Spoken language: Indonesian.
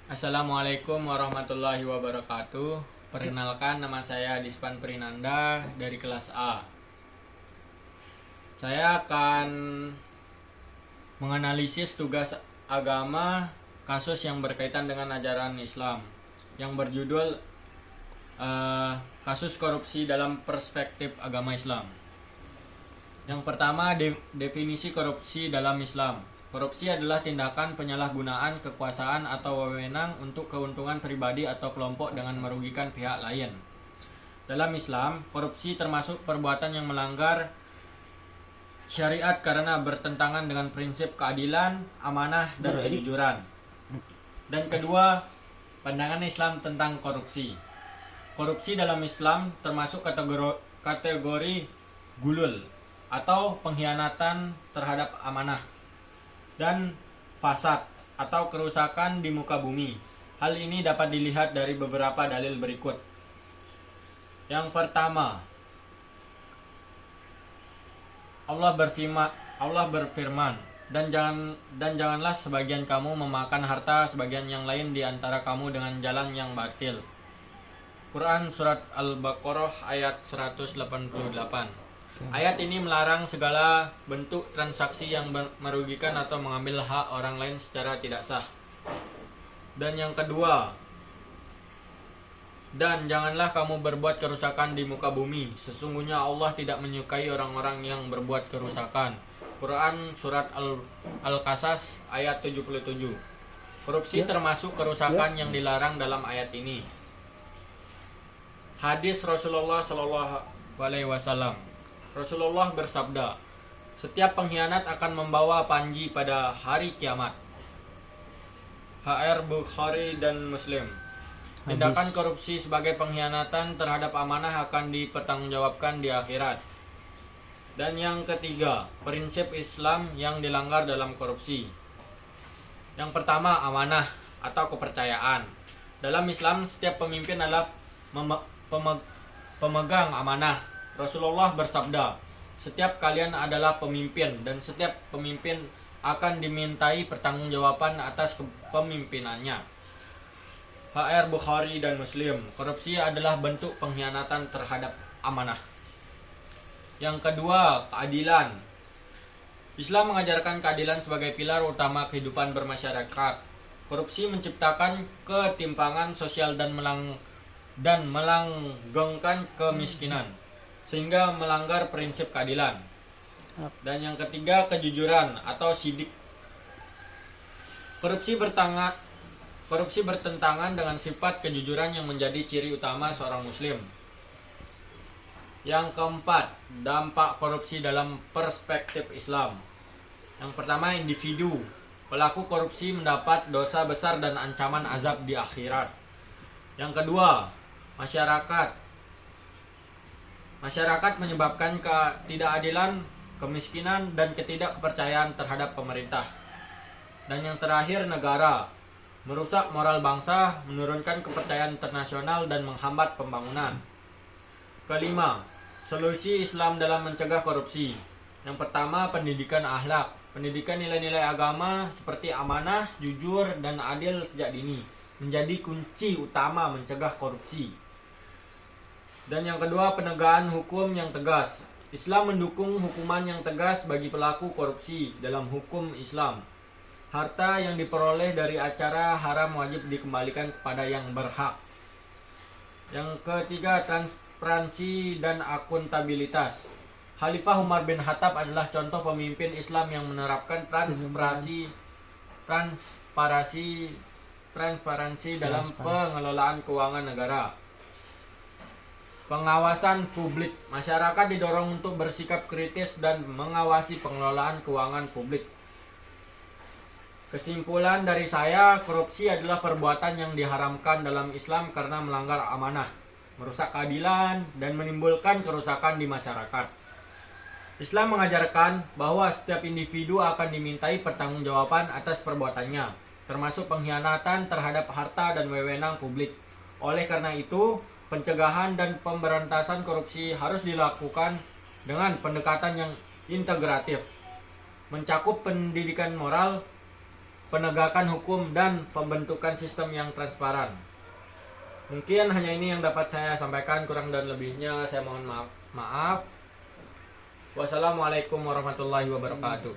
Assalamualaikum warahmatullahi wabarakatuh. Perkenalkan, nama saya Dispan Prinanda dari kelas A. Saya akan menganalisis tugas agama kasus yang berkaitan dengan ajaran Islam yang berjudul kasus korupsi dalam perspektif agama Islam. Yang pertama, definisi korupsi dalam Islam. Korupsi adalah tindakan penyalahgunaan kekuasaan atau wewenang untuk keuntungan pribadi atau kelompok dengan merugikan pihak lain. Dalam Islam, korupsi termasuk perbuatan yang melanggar syariat karena bertentangan dengan prinsip keadilan, amanah, dan kejujuran. Dan kedua, pandangan Islam tentang korupsi. Korupsi dalam Islam termasuk kategori gulul atau pengkhianatan terhadap amanah dan fasad atau kerusakan di muka bumi. Hal ini dapat dilihat dari beberapa dalil berikut. Yang pertama, Allah berfirman, dan janganlah sebagian kamu memakan harta sebagian yang lain di antara kamu dengan jalan yang batil. Quran surat Al-Baqarah ayat 188. Ayat ini melarang segala bentuk transaksi yang merugikan atau mengambil hak orang lain secara tidak sah. Dan yang kedua, dan janganlah kamu berbuat kerusakan di muka bumi. Sesungguhnya Allah tidak menyukai orang-orang yang berbuat kerusakan. Quran surat Al-Qasas ayat 77. Korupsi termasuk kerusakan yang dilarang dalam ayat ini. Hadis Rasulullah SAW. Rasulullah bersabda, setiap pengkhianat akan membawa panji pada hari kiamat. HR Bukhari dan Muslim. Tindakan korupsi sebagai pengkhianatan terhadap amanah akan dipertanggungjawabkan di akhirat. Dan yang ketiga, prinsip Islam yang dilanggar dalam korupsi. Yang pertama, amanah atau kepercayaan. Dalam Islam, setiap pemimpin adalah pemegang amanah. Rasulullah bersabda, setiap kalian adalah pemimpin dan setiap pemimpin akan dimintai pertanggungjawaban atas kepemimpinannya. HR Bukhari dan Muslim. Korupsi adalah bentuk pengkhianatan terhadap amanah. Yang kedua, keadilan. Islam mengajarkan keadilan sebagai pilar utama kehidupan bermasyarakat. Korupsi menciptakan ketimpangan sosial dan melanggengkan kemiskinan, sehingga melanggar prinsip keadilan. Dan yang ketiga, kejujuran atau sidik. Korupsi bertentangan dengan sifat kejujuran yang menjadi ciri utama seorang muslim. Yang keempat, dampak korupsi dalam perspektif Islam. Yang pertama, individu. Pelaku korupsi mendapat dosa besar dan ancaman azab di akhirat. Yang kedua, masyarakat. Masyarakat menyebabkan ketidakadilan, kemiskinan, dan ketidakpercayaan terhadap pemerintah. Dan yang terakhir, negara. Merusak moral bangsa, menurunkan kepercayaan internasional, dan menghambat pembangunan. Kelima, solusi Islam dalam mencegah korupsi. Yang pertama, pendidikan akhlak. Pendidikan nilai-nilai agama seperti amanah, jujur, dan adil sejak dini menjadi kunci utama mencegah korupsi. Dan yang kedua, penegakan hukum yang tegas. Islam mendukung hukuman yang tegas bagi pelaku korupsi dalam hukum Islam. Harta yang diperoleh dari acara haram wajib dikembalikan kepada yang berhak. Yang ketiga, transparansi dan akuntabilitas. Khalifah Umar bin Khattab adalah contoh pemimpin Islam yang menerapkan transparansi dalam pengelolaan keuangan negara. Pengawasan publik. Masyarakat didorong untuk bersikap kritis dan mengawasi pengelolaan keuangan publik. Kesimpulan dari saya, korupsi adalah perbuatan yang diharamkan dalam Islam karena melanggar amanah, merusak keadilan, dan menimbulkan kerusakan di masyarakat. Islam mengajarkan bahwa setiap individu akan dimintai pertanggungjawaban atas perbuatannya, termasuk pengkhianatan terhadap harta dan wewenang publik. Oleh karena itu, pencegahan dan pemberantasan korupsi harus dilakukan dengan pendekatan yang integratif, mencakup pendidikan moral, penegakan hukum, dan pembentukan sistem yang transparan. Mungkin hanya ini yang dapat saya sampaikan, kurang dan lebihnya saya mohon maaf. Wassalamualaikum warahmatullahi wabarakatuh.